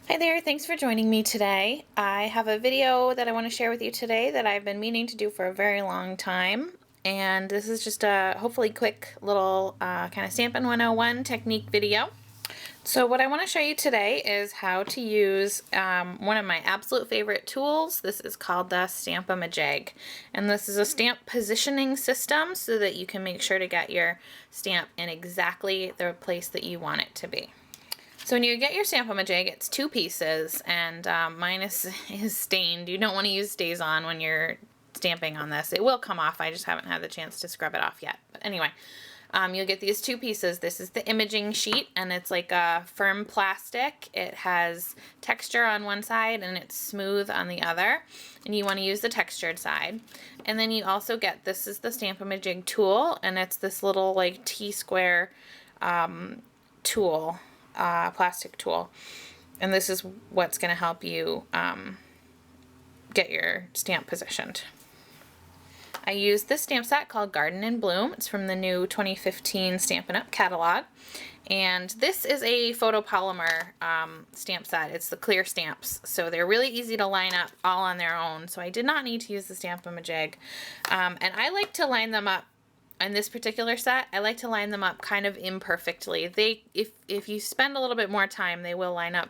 Hi there, thanks for joining me today. I have a video that I want to share with you today that I've been meaning to do for a very long time. And this is just a hopefully quick little kind of Stampin' 101 technique video. So what I want to show you today is how to use one of my absolute favorite tools. This is called the Stamp-A-Ma-Jig. And this is a stamp positioning system so that you can make sure to get your stamp in exactly the place that you want it to be. So when you get your Stamp-A-Ma-Jig, it's two pieces, and mine is stained. You don't want to use Stays-On when you're stamping on this. It will come off. I just haven't had the chance to scrub it off yet. But anyway, you'll get these two pieces. This is the imaging sheet, and it's like a firm plastic. It has texture on one side, and it's smooth on the other. And you want to use the textured side. And then you also get, this is the Stamp-A-Ma-Jig tool, and it's this little like T-square tool. Plastic tool, and this is what's going to help you get your stamp positioned. I used this stamp set called Garden in Bloom. It's from the new 2015 Stampin' Up catalog, and this is a photopolymer stamp set. It's the clear stamps, so they're really easy to line up all on their own, so I did not need to use the Stamp-A-Ma-Jig, and I like to line them up. In this particular set, I like to line them up kind of imperfectly. If you spend a little bit more time, they will line up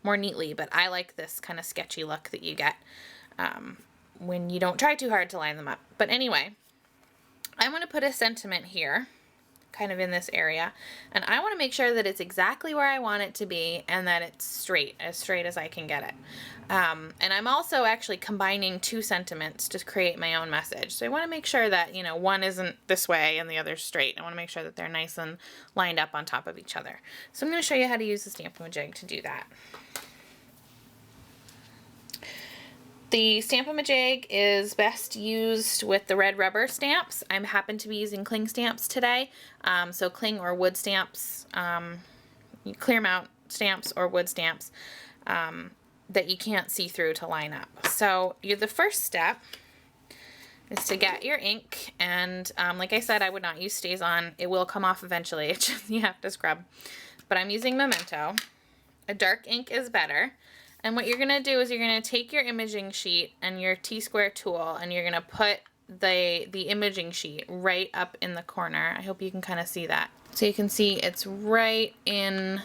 more neatly, but I like this kind of sketchy look that you get when you don't try too hard to line them up. But anyway, I'm going to put a sentiment here, kind of in this area, and I want to make sure that it's exactly where I want it to be and that it's straight as I can get it. And I'm also actually combining two sentiments to create my own message. So I want to make sure that, you know, one isn't this way and the other's straight. I want to make sure that they're nice and lined up on top of each other. So I'm going to show you how to use the Stamp-A-Ma-Jig to do that. The Stamp-A-Ma-Jig is best used with the red rubber stamps. I happen to be using cling stamps today, so cling or wood stamps, clear mount stamps or wood stamps that you can't see through to line up. So the first step is to get your ink, and like I said, I would not use Stays-On. It will come off eventually. It's just, you have to scrub. But I'm using Memento. A dark ink is better. And what you're going to do is you're going to take your imaging sheet and your T-square tool, and you're going to put the imaging sheet right up in the corner. I hope you can kind of see that. So you can see it's right in,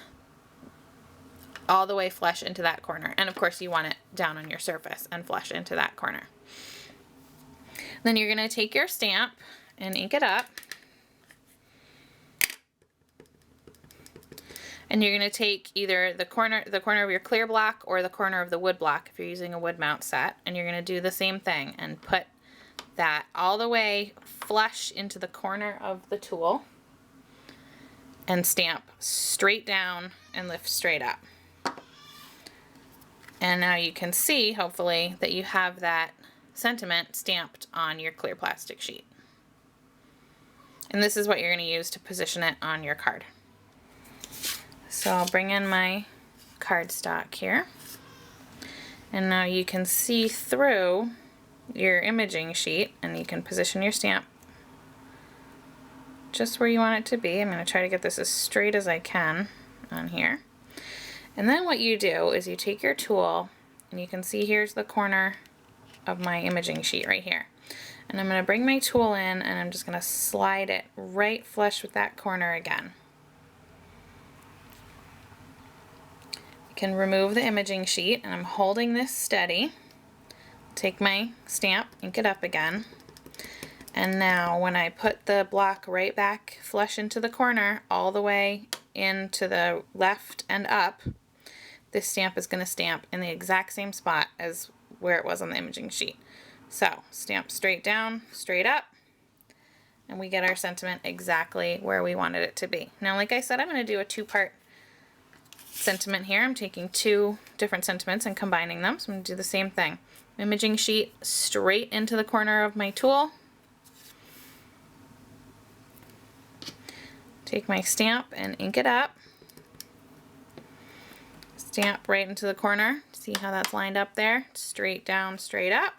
all the way flush into that corner. And of course you want it down on your surface and flush into that corner. Then you're going to take your stamp and ink it up. And you're going to take either the corner of your clear block or the corner of the wood block if you're using a wood mount set, and you're going to do the same thing and put that all the way flush into the corner of the tool and stamp straight down and lift straight up. And now you can see, hopefully, that you have that sentiment stamped on your clear plastic sheet. And this is what you're going to use to position it on your card. So I'll bring in my cardstock here, and now you can see through your imaging sheet, and you can position your stamp just where you want it to be. I'm going to try to get this as straight as I can on here. And then what you do is you take your tool, and you can see here's the corner of my imaging sheet right here. And I'm going to bring my tool in, and I'm just going to slide it right flush with that corner again. Can remove the imaging sheet, and I'm holding this steady. Take my stamp, ink it up again, and now when I put the block right back flush into the corner all the way into the left and up, this stamp is going to stamp in the exact same spot as where it was on the imaging sheet. So stamp straight down, straight up, and we get our sentiment exactly where we wanted it to be. Now, like I said, I'm going to do a two-part sentiment here. I'm taking two different sentiments and combining them, so I'm going to do the same thing. Imaging sheet straight into the corner of my tool. Take my stamp and ink it up. Stamp right into the corner. See how that's lined up there? Straight down, straight up.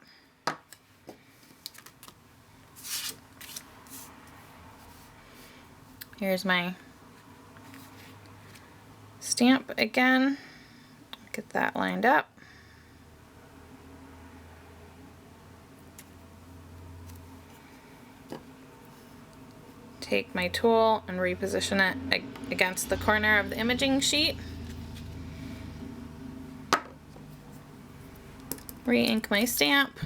Here's my stamp again, Get that lined up. Take my tool and reposition it against the corner of the imaging sheet. Re-ink my stamp,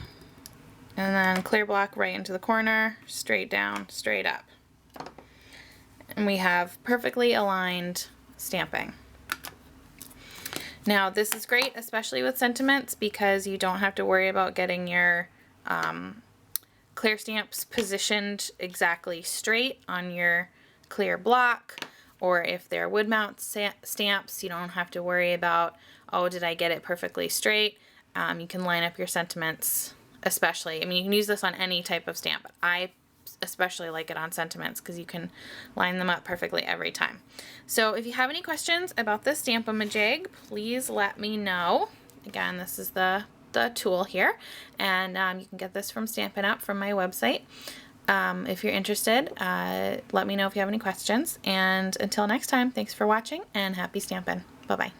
and then clear block right into the corner, straight down, straight up. And we have perfectly aligned stamping. Now this is great, especially with sentiments, because you don't have to worry about getting your clear stamps positioned exactly straight on your clear block, or if they're wood mount stamps, you don't have to worry about, oh, did I get it perfectly straight? You can line up your sentiments, especially, I mean, you can use this on any type of stamp. I especially like it on sentiments because you can line them up perfectly every time. So if you have any questions about this Stamp-A-Ma-Jig, please let me know. Again, this is the tool here, and you can get this from Stampin' Up from my website. If you're interested, let me know if you have any questions, and until next time, thanks for watching and happy stampin'. Bye-bye.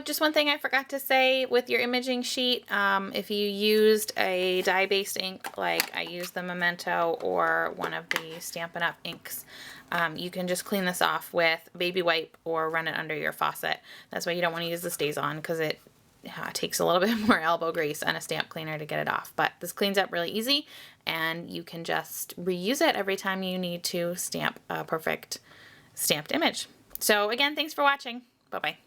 Just one thing I forgot to say with your imaging sheet, if you used a dye-based ink, like I used the Memento or one of the Stampin' Up inks, you can just clean this off with a baby wipe or run it under your faucet. That's why you don't want to use the StazOn, because it takes a little bit more elbow grease and a stamp cleaner to get it off. But this cleans up really easy, and you can just reuse it every time you need to stamp a perfect stamped image. So again, thanks for watching. Bye-bye.